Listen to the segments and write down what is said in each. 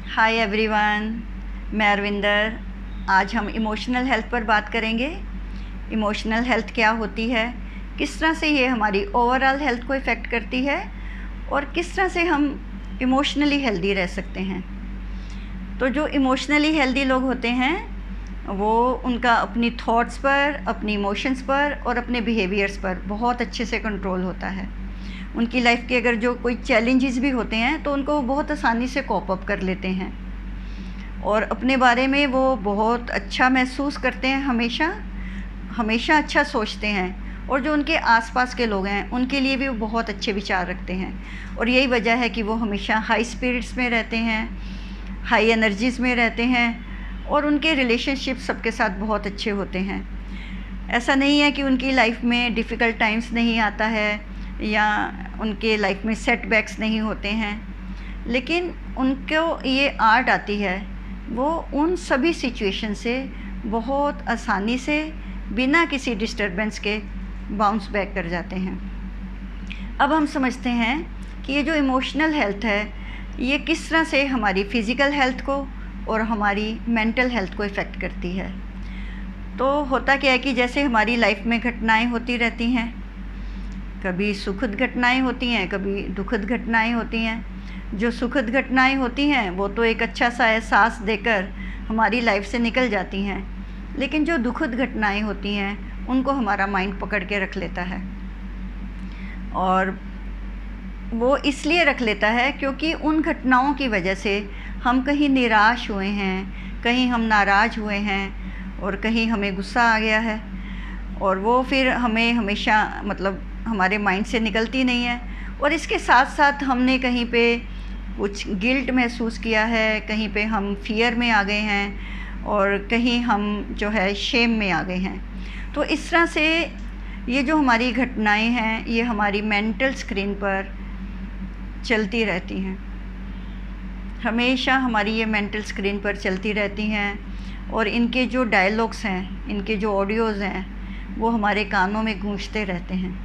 Hi everyone, मैं अरविंदर। आज हम इमोशनल हेल्थ पर बात करेंगे। इमोशनल हेल्थ क्या होती है, किस तरह से ये हमारी ओवरऑल हेल्थ को इफ़ेक्ट करती है और किस तरह से हम इमोशनली हेल्दी रह सकते हैं। तो जो इमोशनली हेल्दी लोग होते हैं वो उनका अपनी थॉट्स पर, अपनी इमोशंस पर और अपने बिहेवियर्स पर बहुत अच्छे से कंट्रोल होता है। उनकी लाइफ के अगर जो कोई चैलेंजेस भी होते हैं तो उनको बहुत आसानी से कोप अप कर लेते हैं और अपने बारे में वो बहुत अच्छा महसूस करते हैं, हमेशा अच्छा सोचते हैं और जो उनके आसपास के लोग हैं उनके लिए भी वो बहुत अच्छे विचार रखते हैं। और यही वजह है कि वो हमेशा हाई स्पिरिट्स में रहते हैं, हाई एनर्जीज़ में रहते हैं और उनके रिलेशनशिप सबके साथ बहुत अच्छे होते हैं। ऐसा नहीं है कि उनकी लाइफ में डिफ़िकल्ट टाइम्स नहीं आता है या उनके लाइफ में सेटबैक्स नहीं होते हैं, लेकिन उनको ये आर्ट आती है, वो उन सभी सिचुएशन से बहुत आसानी से बिना किसी डिस्टरबेंस के बाउंस बैक कर जाते हैं। अब हम समझते हैं कि ये जो इमोशनल हेल्थ है ये किस तरह से हमारी फ़िज़िकल हेल्थ को और हमारी मेंटल हेल्थ को इफ़ेक्ट करती है। तो होता क्या है कि जैसे हमारी लाइफ में घटनाएं होती रहती हैं, कभी सुखद घटनाएं होती हैं, कभी दुखद घटनाएं होती हैं। जो सुखद घटनाएं होती हैं वो तो एक अच्छा सा एहसास देकर हमारी लाइफ से निकल जाती हैं, लेकिन जो दुखद घटनाएं होती हैं उनको हमारा माइंड पकड़ के रख लेता है। और वो इसलिए रख लेता है क्योंकि उन घटनाओं की वजह से हम कहीं निराश हुए हैं, कहीं हम नाराज़ हुए हैं और कहीं हमें गुस्सा आ गया है, और वो फिर हमें हमेशा हमारे माइंड से निकलती नहीं है। और इसके साथ साथ हमने कहीं पे कुछ गिल्ट महसूस किया है, कहीं पे हम फियर में आ गए हैं और कहीं हम जो है शेम में आ गए हैं। तो इस तरह से ये जो हमारी घटनाएं हैं ये हमारी मेंटल स्क्रीन पर चलती रहती हैं, हमेशा हमारी ये मेंटल स्क्रीन पर चलती रहती हैं और इनके जो डायलॉग्स हैं, इनके जो ऑडियोज़ हैं वो हमारे कानों में गूंजते रहते हैं।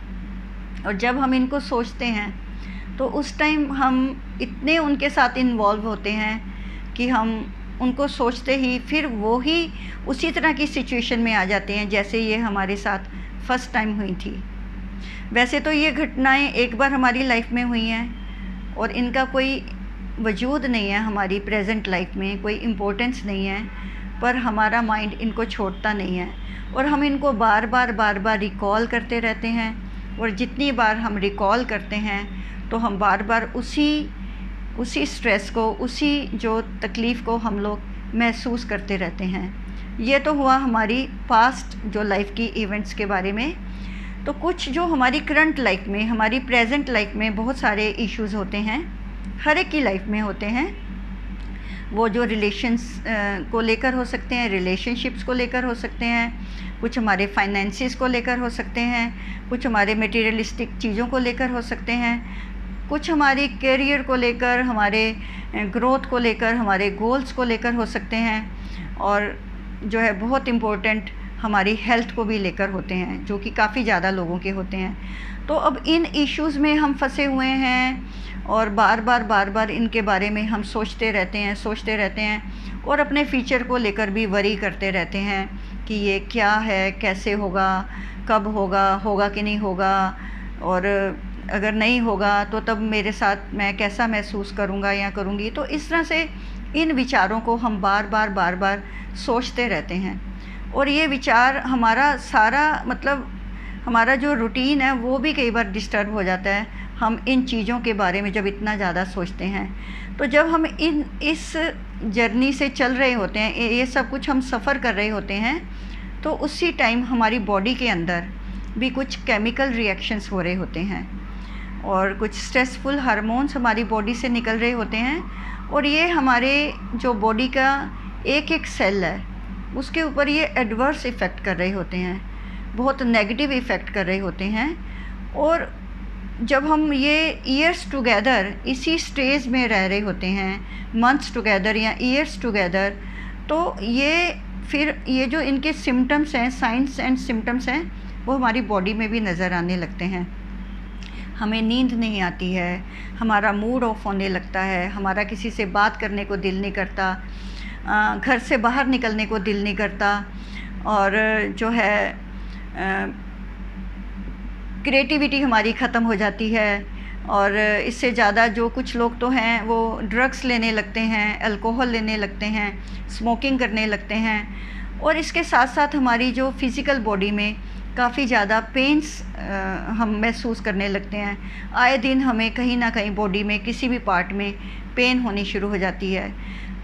और जब हम इनको सोचते हैं तो उस टाइम हम इतने उनके साथ इन्वॉल्व होते हैं कि हम उनको सोचते ही फिर वो ही उसी तरह की सिचुएशन में आ जाते हैं जैसे ये हमारे साथ फर्स्ट टाइम हुई थी। वैसे तो ये घटनाएं एक बार हमारी लाइफ में हुई हैं और इनका कोई वजूद नहीं है हमारी प्रेजेंट लाइफ में, कोई इम्पोर्टेंस नहीं है, पर हमारा माइंड इनको छोड़ता नहीं है और हम इनको बार बार रिकॉल करते रहते हैं। और जितनी बार हम रिकॉल करते हैं तो हम बार बार उसी स्ट्रेस को, उसी जो तकलीफ़ को हम लोग महसूस करते रहते हैं। ये तो हुआ हमारी पास्ट जो लाइफ की इवेंट्स के बारे में। तो कुछ जो हमारी करंट लाइफ में, हमारी प्रेजेंट लाइफ में बहुत सारे इश्यूज़ होते हैं, हर एक की लाइफ में होते हैं। वो जो रिलेशंस को लेकर हो सकते हैं, रिलेशनशिप्स को लेकर हो सकते हैं, कुछ हमारे फाइनेंसेस को लेकर हो सकते हैं, कुछ हमारे मटेरियलिस्टिक चीज़ों को लेकर हो सकते हैं, कुछ हमारे करियर को लेकर, हमारे ग्रोथ को लेकर, हमारे गोल्स को लेकर हो सकते हैं, और जो है बहुत इम्पोर्टेंट हमारी हेल्थ को भी लेकर होते हैं, जो कि काफ़ी ज़्यादा लोगों के होते हैं। तो अब इन इश्यूज़ में हम फंसे हुए हैं और बार बार इनके बारे में हम सोचते रहते हैं और अपने फ्यूचर को लेकर भी वरी करते रहते हैं कि ये क्या है, कैसे होगा, कब होगा कि नहीं होगा, और अगर नहीं होगा तो तब मेरे साथ मैं कैसा महसूस करूँगा या करूँगी। तो इस तरह से इन विचारों को हम बार बार सोचते रहते हैं और ये विचार हमारा सारा हमारा जो रूटीन है वो भी कई बार डिस्टर्ब हो जाता है। हम इन चीज़ों के बारे में जब इतना ज़्यादा सोचते हैं, तो जब हम इस जर्नी से चल रहे होते हैं, ये सब कुछ हम सफ़र कर रहे होते हैं, तो उसी टाइम हमारी बॉडी के अंदर भी कुछ केमिकल रिएक्शंस हो रहे होते हैं और कुछ स्ट्रेसफुल हार्मोन्स हमारी बॉडी से निकल रहे होते हैं, और ये हमारे जो बॉडी का एक सेल है उसके ऊपर ये एडवर्स इफ़ेक्ट कर रहे होते हैं, बहुत नेगेटिव इफ़ेक्ट कर रहे होते हैं। और जब हम ये ईयर्स टुगेदर इसी स्टेज में रह रहे होते हैं, मंथ्स टुगेदर या ईयर्स टुगेदर, तो ये जो इनके सिम्टम्स हैं, साइंस एंड सिम्टम्स हैं, वो हमारी बॉडी में भी नज़र आने लगते हैं। हमें नींद नहीं आती है, हमारा मूड ऑफ होने लगता है, हमारा किसी से बात करने को दिल नहीं करता, घर से बाहर निकलने को दिल नहीं करता, और जो है क्रिएटिविटी हमारी ख़त्म हो जाती है। और इससे ज़्यादा जो कुछ लोग तो हैं वो ड्रग्स लेने लगते हैं, अल्कोहल लेने लगते हैं, स्मोकिंग करने लगते हैं, और इसके साथ साथ हमारी जो फिज़िकल बॉडी में काफ़ी ज़्यादा पेन्स हम महसूस करने लगते हैं। आए दिन हमें कहीं ना कहीं बॉडी में किसी भी पार्ट में पेन होनी शुरू हो जाती है।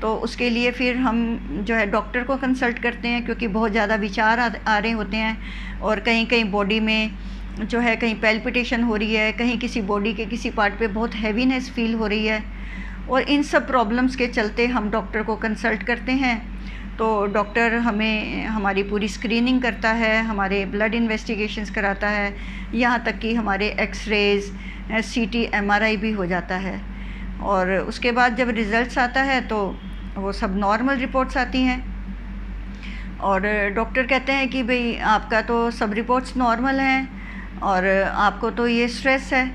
तो उसके लिए फिर हम जो है डॉक्टर को कंसल्ट करते हैं, क्योंकि बहुत ज़्यादा विचार आ रहे होते हैं, और कहीं कहीं बॉडी में जो है कहीं पैल्पिटेशन हो रही है, कहीं किसी बॉडी के किसी पार्ट पे बहुत हैवीनेस फील हो रही है। और इन सब प्रॉब्लम्स के चलते हम डॉक्टर को कंसल्ट करते हैं। तो डॉक्टर हमें हमारी पूरी स्क्रीनिंग करता है, हमारे ब्लड इन्वेस्टिगेशंस कराता है, यहाँ तक कि हमारे एक्सरेज, सीटी, एमआरआई भी हो जाता है। और उसके बाद जब रिज़ल्ट्स आता है तो वो सब नॉर्मल रिपोर्ट्स आती हैं, और डॉक्टर कहते हैं कि भाई आपका तो सब रिपोर्ट्स नॉर्मल हैं और आपको तो ये स्ट्रेस है।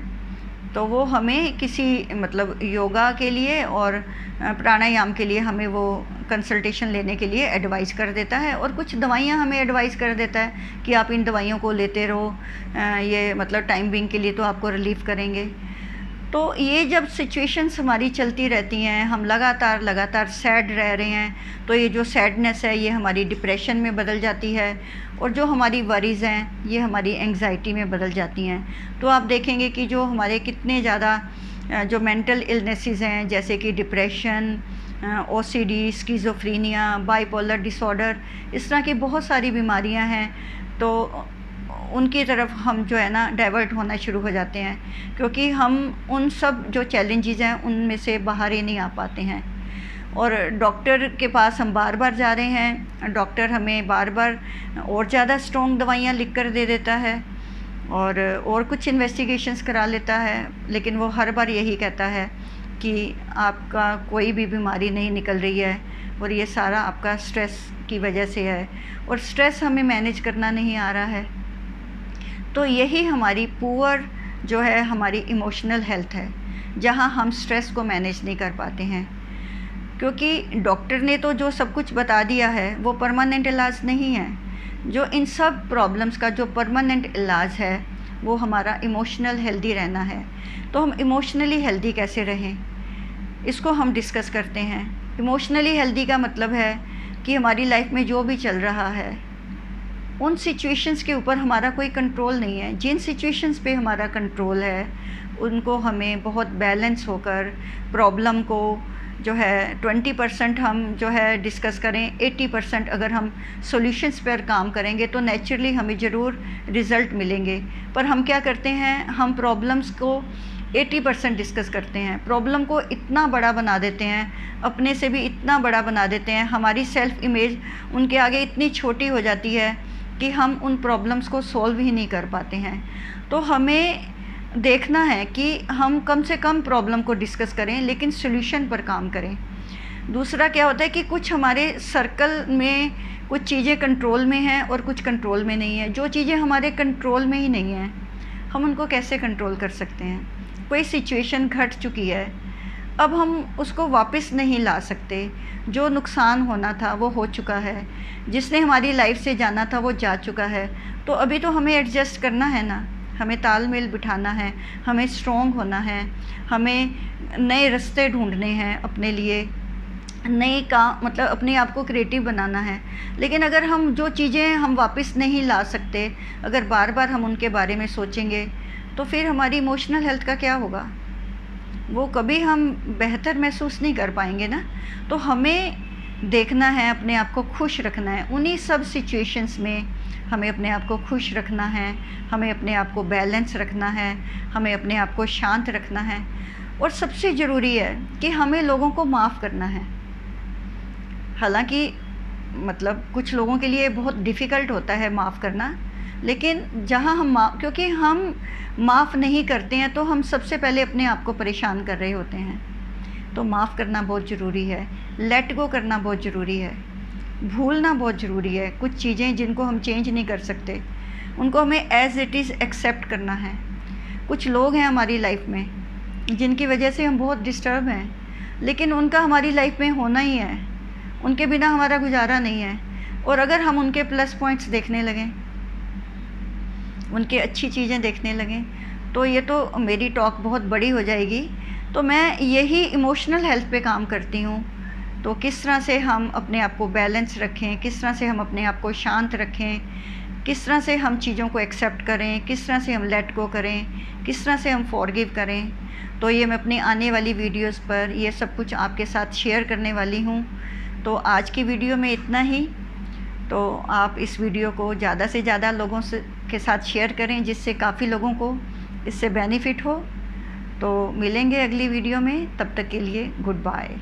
तो वो हमें किसी मतलब योगा के लिए और प्राणायाम के लिए हमें वो कंसल्टेशन लेने के लिए एडवाइस कर देता है, और कुछ दवाइयाँ हमें एडवाइस कर देता है कि आप इन दवाइयों को लेते रहो, ये मतलब टाइम बिंग के लिए तो आपको रिलीफ करेंगे। तो ये जब सिचुएशंस हमारी चलती रहती हैं, हम लगातार सैड रह रहे हैं, तो ये जो सैडनेस है ये हमारी डिप्रेशन में बदल जाती है, और जो हमारी वरीज़ हैं ये हमारी एंग्जाइटी में बदल जाती हैं। तो आप देखेंगे कि जो हमारे कितने ज़्यादा जो मेंटल इलनेसेस हैं, जैसे कि depression, OCD, schizophrenia, bipolar disorder, इस तरह की बहुत सारी बीमारियां हैं। तो उनकी तरफ हम जो है ना डाइवर्ट होना शुरू हो जाते हैं, क्योंकि हम उन सब जो चैलेंजेस हैं उनमें से बाहर ही नहीं आ पाते हैं। और डॉक्टर के पास हम बार बार जा रहे हैं, डॉक्टर हमें बार बार और ज़्यादा स्ट्रॉन्ग दवाइयाँ लिख कर दे देता है, और कुछ इन्वेस्टिगेशंस करा लेता है, लेकिन वो हर बार यही कहता है कि आपका कोई भी बीमारी नहीं निकल रही है, और ये सारा आपका स्ट्रेस की वजह से है, और स्ट्रेस हमें मैनेज करना नहीं आ रहा है। तो यही हमारी पुअर जो है हमारी इमोशनल हेल्थ है, जहाँ हम स्ट्रेस को मैनेज नहीं कर पाते हैं। क्योंकि डॉक्टर ने तो जो सब कुछ बता दिया है वो परमानेंट इलाज नहीं है। जो इन सब प्रॉब्लम्स का जो परमानेंट इलाज है वो हमारा इमोशनल हेल्दी रहना है। तो हम इमोशनली हेल्दी कैसे रहें, इसको हम डिस्कस करते हैं। इमोशनली हेल्दी का मतलब है कि हमारी लाइफ में जो भी चल रहा है उन सिचुएशंस के ऊपर हमारा कोई कंट्रोल नहीं है। जिन सिचुएशंस पे हमारा कंट्रोल है उनको हमें बहुत बैलेंस होकर प्रॉब्लम को जो है 20% हम जो है डिस्कस करें, 80% अगर हम सॉल्यूशंस पर काम करेंगे तो नेचुरली हमें ज़रूर रिज़ल्ट मिलेंगे। पर हम क्या करते हैं, हम प्रॉब्लम्स को 80% डिस्कस करते हैं, प्रॉब्लम को इतना बड़ा बना देते हैं, अपने से भी इतना बड़ा बना देते हैं, हमारी सेल्फ इमेज उनके आगे इतनी छोटी हो जाती है कि हम उन प्रॉब्लम्स को सॉल्व ही नहीं कर पाते हैं। तो हमें देखना है कि हम कम से कम प्रॉब्लम को डिस्कस करें, लेकिन सॉल्यूशन पर काम करें। दूसरा क्या होता है कि कुछ हमारे सर्कल में कुछ चीज़ें कंट्रोल में हैं और कुछ कंट्रोल में नहीं है। जो चीज़ें हमारे कंट्रोल में ही नहीं हैं हम उनको कैसे कंट्रोल कर सकते हैं। कोई सिचुएशन घट चुकी है, अब हम उसको वापस नहीं ला सकते। जो नुकसान होना था वो हो चुका है, जिसने हमारी लाइफ से जाना था वो जा चुका है। तो अभी तो हमें एडजस्ट करना है ना, हमें तालमेल बिठाना है, हमें स्ट्रॉन्ग होना है, हमें नए रास्ते ढूंढने हैं अपने लिए, नए काम मतलब अपने आप को क्रिएटिव बनाना है। लेकिन अगर हम जो चीज़ें हम वापस नहीं ला सकते, अगर बार बार हम उनके बारे में सोचेंगे तो फिर हमारी इमोशनल हेल्थ का क्या होगा, वो कभी हम बेहतर महसूस नहीं कर पाएंगे ना। तो हमें देखना है, अपने आप को खुश रखना है। उन्हीं सब सिचुएशंस में हमें अपने आप को खुश रखना है, हमें अपने आप को बैलेंस रखना है, हमें अपने आप को शांत रखना है। और सबसे ज़रूरी है कि हमें लोगों को माफ़ करना है। हालांकि मतलब कुछ लोगों के लिए बहुत डिफ़िकल्ट होता है माफ़ करना, लेकिन जहाँ हम क्योंकि हम माफ़ नहीं करते हैं तो हम सबसे पहले अपने आप को परेशान कर रहे होते हैं। तो माफ़ करना बहुत ज़रूरी है, लेट गो करना बहुत ज़रूरी है, भूलना बहुत ज़रूरी है। कुछ चीज़ें जिनको हम चेंज नहीं कर सकते उनको हमें एज़ इट इज़ एक्सेप्ट करना है। कुछ लोग हैं हमारी लाइफ में जिनकी वजह से हम बहुत डिस्टर्ब हैं, लेकिन उनका हमारी लाइफ में होना ही है, उनके बिना हमारा गुजारा नहीं है। और अगर हम उनके प्लस पॉइंट्स देखने लगें, उनके अच्छी चीज़ें देखने लगें, तो ये तो मेरी टॉक बहुत बड़ी हो जाएगी। तो मैं यही इमोशनल हेल्थ पे काम करती हूँ। तो किस तरह से हम अपने आप को बैलेंस रखें, किस तरह से हम अपने आप को शांत रखें, किस तरह से हम चीज़ों को एक्सेप्ट करें, किस तरह से हम लेट गो करें, किस तरह से हम फॉरगिव करें। तो ये मैं अपनी आने वाली वीडियोस पर ये सब कुछ आपके साथ शेयर करने वाली हूँ। तो आज की वीडियो में इतना ही। तो आप इस वीडियो को ज़्यादा से ज़्यादा लोगों से के साथ शेयर करें, जिससे काफ़ी लोगों को इससे बेनिफिट हो। तो मिलेंगे अगली वीडियो में, तब तक के लिए गुड बाय।